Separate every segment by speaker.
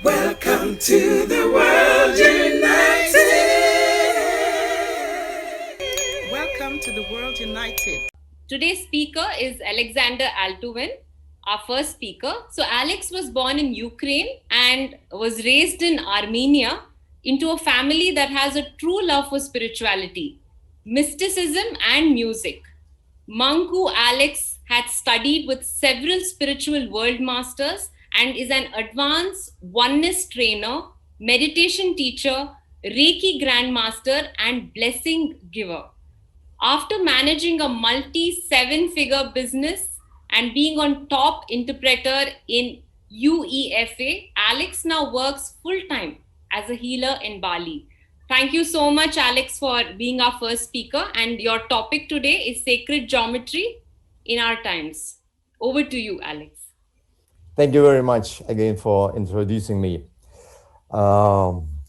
Speaker 1: Welcome to the World United. Welcome to the World United.
Speaker 2: Today's speaker is Alexander Althoven, our first speaker. So Alex was born in Ukraine and was raised in Armenia into a family that has a true love for spirituality, mysticism, and music. Manku Alex had studied with several spiritual world masters and is an advanced oneness trainer, meditation teacher, Reiki grandmaster, and blessing giver. After managing a multi seven-figure business and being on top interpreter in UEFA, Alex now works full time as a healer in Bali. Thank you so much, Alex, for being our first speaker. And your topic today is sacred geometry in our times. Over to you, Alex.
Speaker 3: Thank you very much again for introducing me.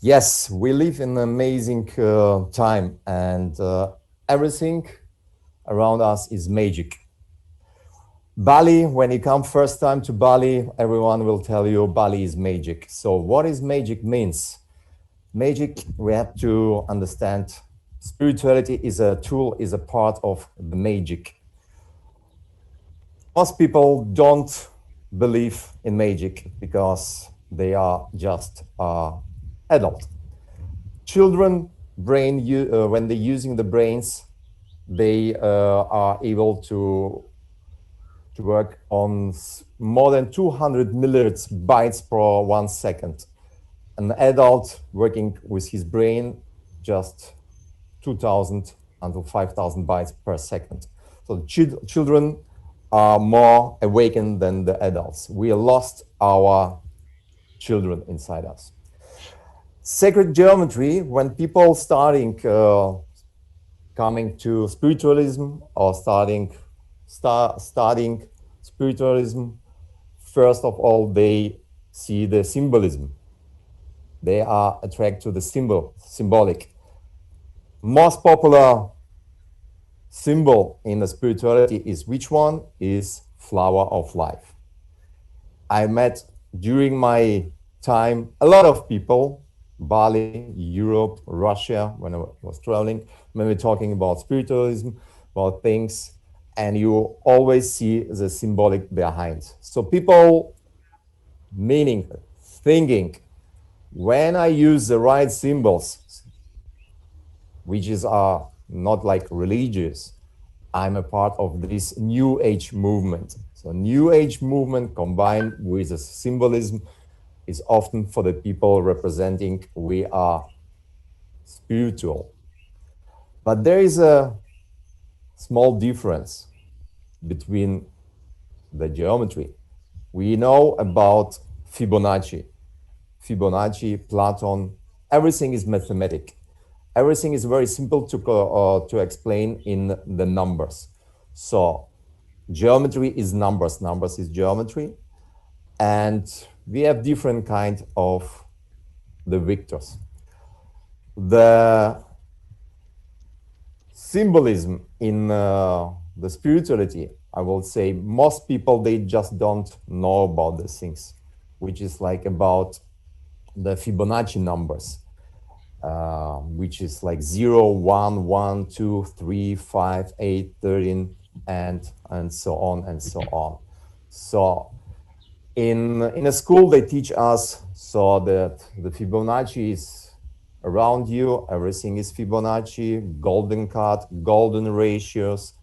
Speaker 3: Yes, we live in an amazing time, and everything around us is magic. Bali, when you come first time to Bali, everyone will tell you Bali is magic. So what is magic means? Magic, we have to understand, spirituality is a tool, is a part of the magic. Most people don't believe in magic because they are just adult. Children brain, when they're using the brains, they are able to work on more than 200 milliards bytes per 1 second. An adult working with his brain just 2,000 until 5,000 bytes per second. So children are more awakened than the adults. We lost our children inside us. Sacred geometry, when people starting coming to spiritualism or studying spiritualism, first of all, they see the symbolism. They are attracted to the symbolic. Most popular symbol in the spirituality is which one? Is flower of life. I met during my time a lot of people, Bali, Europe, Russia, when I was traveling, when we're talking about spiritualism, about things, and you always see the symbolic behind. So people thinking, when I use the right symbols, which are not like religious, I'm a part of this New Age movement. So New Age movement combined with the symbolism is often for the people representing we are spiritual. But there is a small difference between the geometry. We know about Fibonacci, Platon, everything is mathematic. Everything is very simple to explain in the numbers. So geometry is numbers, numbers is geometry. And we have different kind of the vectors. The symbolism in the spirituality, I will say most people, they just don't know about these things, which is like about the Fibonacci numbers, which is like 0, 1, 1, 2, 3, 5, 8, 13, and so on and so on. So in a school, they teach us so that the Fibonacci is around you, everything is Fibonacci, golden cut, golden ratios.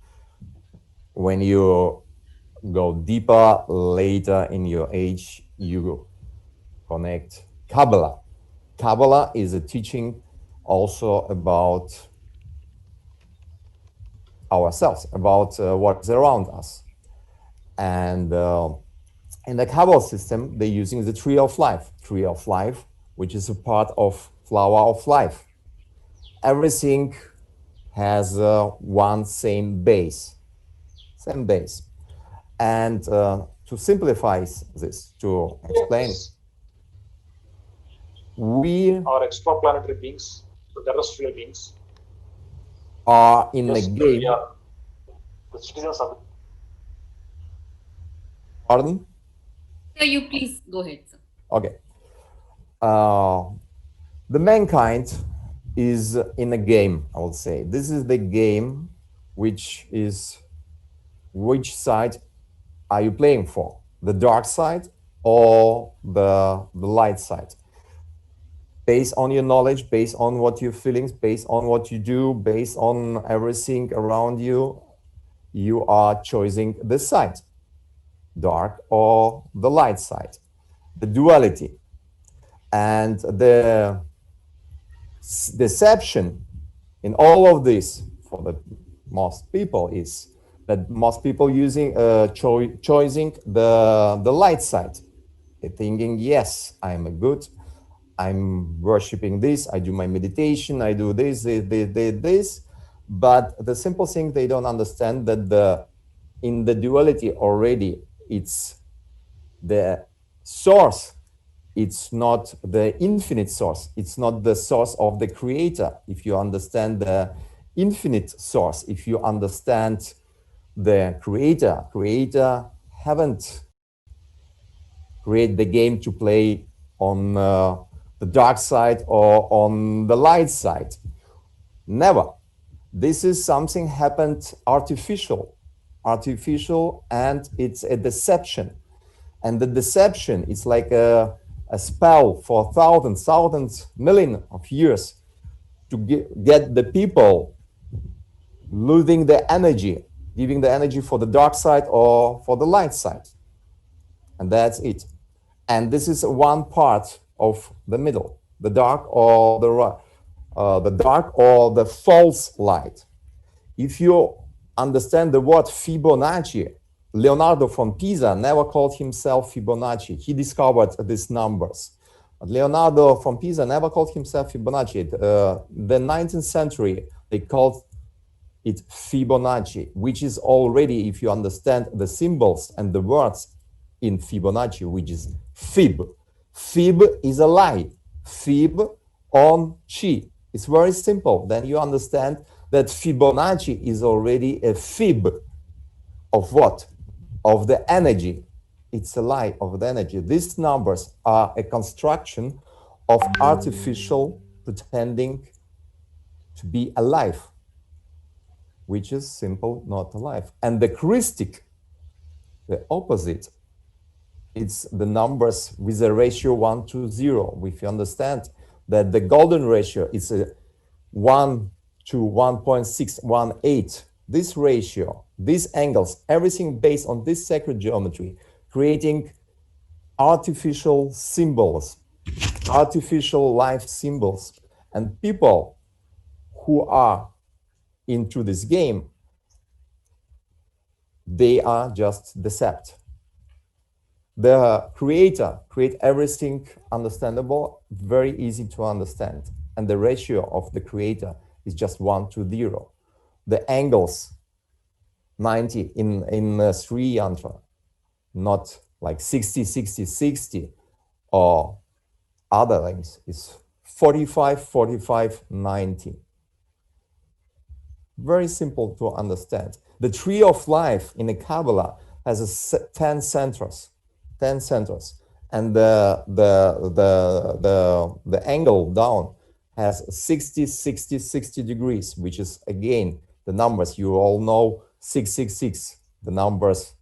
Speaker 3: When you go deeper later in your age, you connect Kabbalah. Kabbalah is a teaching also about ourselves, about what's around us. And in the Kabbalah system, they're using the tree of life, which is a part of flower of life. Everything has one same base. And to simplify this, to explain, we
Speaker 4: are extraplanetary beings, the terrestrial beings,
Speaker 3: are in a game.
Speaker 4: The citizens of.
Speaker 3: Pardon?
Speaker 2: Sir, you please go ahead, sir.
Speaker 3: Okay. The mankind is in a game, I would say. This is the game, which side are you playing for? The dark side or the light side? Based on your knowledge, based on what your feelings, based on what you do, based on everything around you, you are choosing the side, dark or the light side, the duality. And the deception in all of this for the most people is that most people choosing the light side. They're thinking, yes, I'm good, I'm worshiping this, I do my meditation, I do this. But the simple thing they don't understand that in the duality already, it's the source. It's not the infinite source. It's not the source of the creator. If you understand the infinite source, if you understand the creator haven't created the game to play on the dark side or on the light side. Never. This is something happened artificial, and it's a deception. And the deception is like a spell for thousands, millions of years to get the people losing the energy, giving the energy for the dark side or for the light side. And that's it. And this is one part of the middle, the dark or the false light. If you understand the word Fibonacci, Leonardo from Pisa never called himself Fibonacci. He discovered these numbers. But Leonardo from Pisa never called himself Fibonacci. The 19th century, they called it Fibonacci, which is already, if you understand the symbols and the words in Fibonacci, which is fib. Fib is a lie. Fib on chi. It's very simple. Then you understand that Fibonacci is already a fib of what? Of the energy. It's a lie of the energy. These numbers are a construction of artificial pretending to be alive, which is simple, not alive. And the Christic, the opposite, it's the numbers with a ratio 1 to 0. If you understand that the golden ratio is a 1 to 1.618, this ratio, these angles, everything based on this sacred geometry, creating artificial symbols, artificial life symbols. And people who are into this game, they are just deceived. The creator create everything understandable, very easy to understand. And the ratio of the creator is just 1 to 0. The angles 90 in Sri Yantra, not like 60, 60, 60 or other things. It's 45, 45, 90. Very simple to understand. The tree of life in the Kabbalah has 10 centers. 10 centers, and the angle down has 60, 60, 60 degrees, which is again the numbers you all know, 666, the numbers,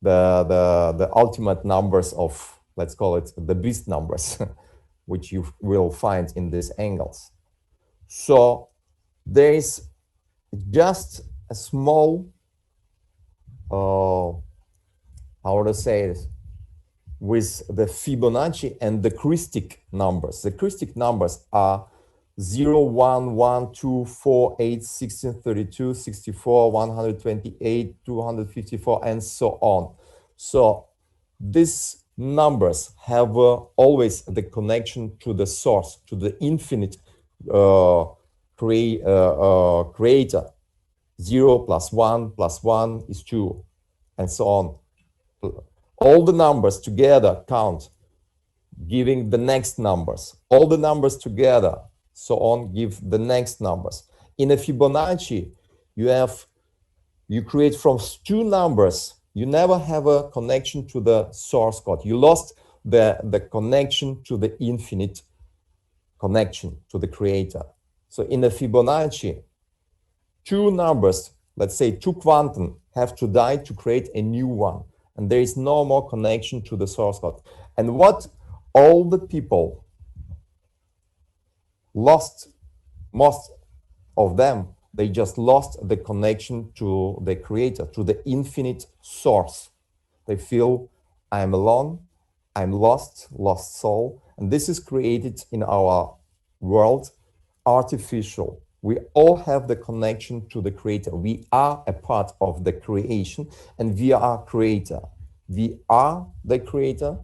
Speaker 3: the ultimate numbers of, let's call it the beast numbers, which you will find in these angles. So there is just a small, how to say this, with the Fibonacci and the Christic numbers. The Christic numbers are 0, 1, 1, 2, 4, 8, 16, 32, 64, 128, 254, and so on. So these numbers have always the connection to the source, to the infinite creator. 0 plus 1 is 2, and so on. All the numbers together count, giving the next numbers. All the numbers together, so on, give the next numbers. In a Fibonacci, you create from two numbers. You never have a connection to the source code. You lost the connection to the infinite connection to the creator. So in the Fibonacci, two numbers, let's say two quantum, have to die to create a new one. And there is no more connection to the source code. And what all the people lost, most of them, they just lost the connection to the creator, to the infinite source. They feel, I'm alone, I'm lost soul. And this is created in our world, artificial. We all have the connection to the creator. We are a part of the creation and we are creator. We are the creator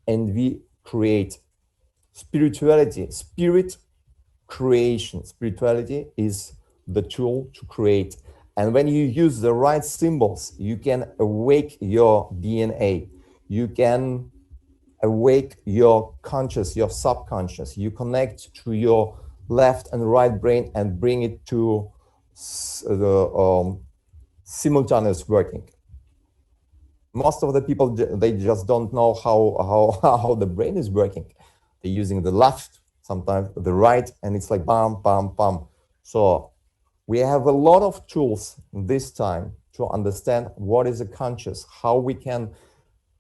Speaker 3: and we create. Spirituality, spirit creation. Spirituality is the tool to create. And when you use the right symbols, you can awake your DNA. You can awake your conscious, your subconscious. You connect to your left and right brain and bring it to the simultaneous working. Most of the people, they just don't know how the brain is working. They're using the left, sometimes the right, and it's like bam, bam, bam. So we have a lot of tools this time to understand what is a conscious, how we can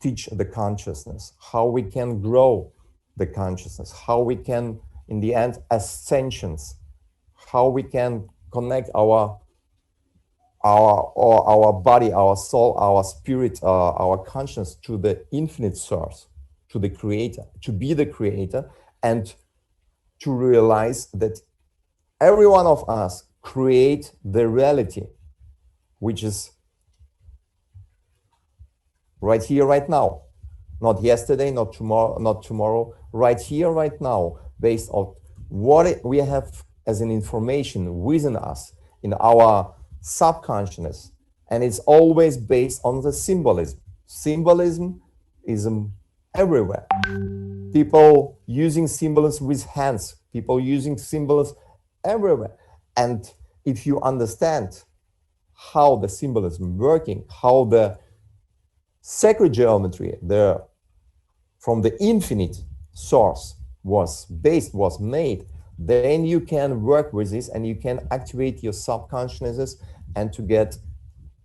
Speaker 3: teach the consciousness, how we can grow the consciousness, how we can, in the end, ascensions, how we can connect our body, our soul, our spirit, our conscience to the infinite source, to the creator, to be the creator, and to realize that every one of us create the reality, which is right here, right now, not yesterday, not tomorrow, right here, right now, based on what we have as an information within us in our subconsciousness, and it's always based on the symbolism. Symbolism is everywhere. People using symbols with hands, people using symbols everywhere. And if you understand how the symbolism working, how the sacred geometry, from the infinite source was made, then you can work with this and you can activate your subconsciousness and to get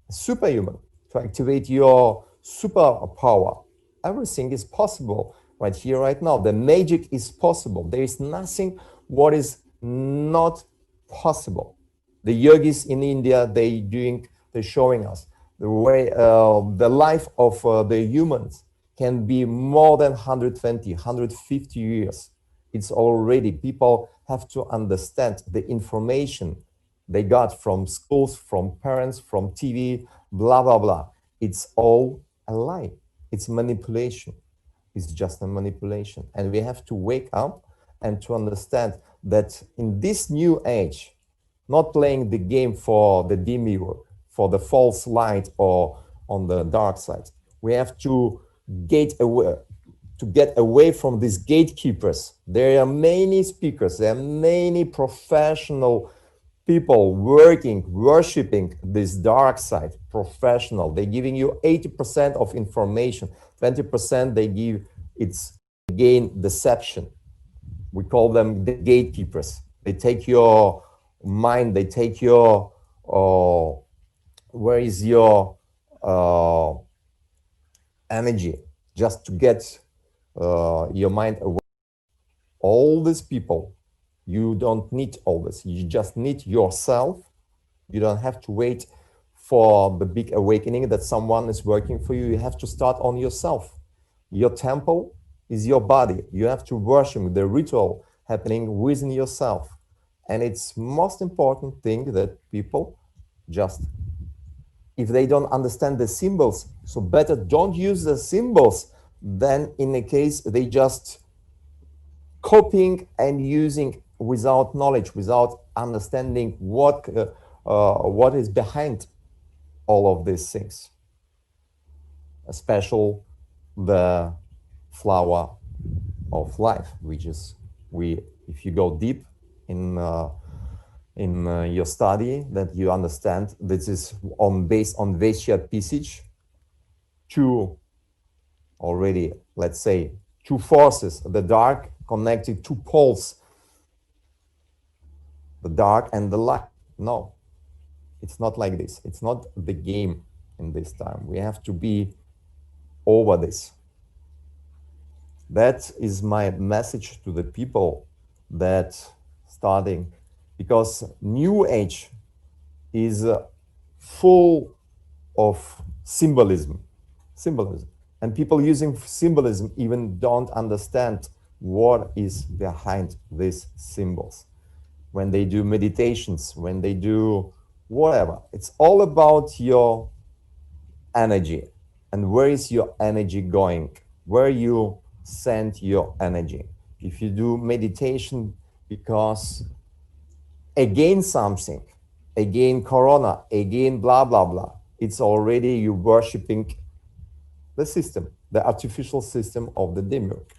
Speaker 3: superhuman, to activate your superpower. Everything is possible right here, right now. The magic is possible. There is nothing what is not possible. The yogis in India, they're showing us the way the life of the humans can be more than 120, 150 years. It's already, people have to understand the information they got from schools, from parents, from TV, blah, blah, blah. It's all a lie. It's manipulation. It's just a manipulation. And we have to wake up and to understand that in this new age, not playing the game for the demiurge, for the false light or on the dark side. We have to get away from these gatekeepers. There are many speakers, there are many professional people worshiping this dark side, professional. They're giving you 80% of information, 20% they give, it's again deception. We call them the gatekeepers. They take your mind, they take your, where is your energy, just to get your mind away. All these people, you don't need all this. You just need yourself. You don't have to wait for the big awakening that someone is working for you. You have to start on yourself. Your temple is your body. You have to worship the ritual happening within yourself. And it's most important thing that people just, if they don't understand the symbols, so better don't use the symbols than in a case they just copying and using without knowledge, without understanding what is behind all of these things, especially the flower of life, which is if you go deep in your study, that you understand this is based on Vaishya Pisich, to already, let's say, two forces, the dark connected two poles, the dark and the light. No, it's not like this. It's not the game in this time. We have to be over this. That is my message to the people that starting, because New Age is full of symbolism, and people using symbolism even don't understand what is behind these symbols. When they do meditations, when they do whatever, it's all about your energy and where is your energy going, where you send your energy. If you do meditation because again something, again corona, again blah blah blah, it's already you worshiping the system, the artificial system of the demiurge,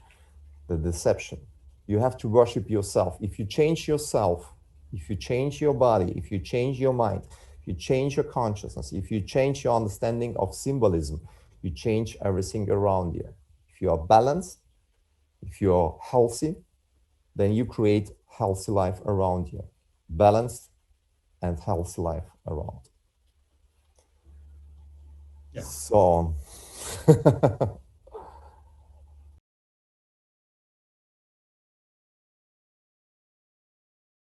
Speaker 3: the deception. You have to worship yourself. If you change yourself, if you change your body, if you change your mind, if you change your consciousness, if you change your understanding of symbolism, you change everything around you. If you are balanced, if you're healthy, then you create healthy life around you. Balanced and healthy life around.
Speaker 5: Yeah.
Speaker 3: So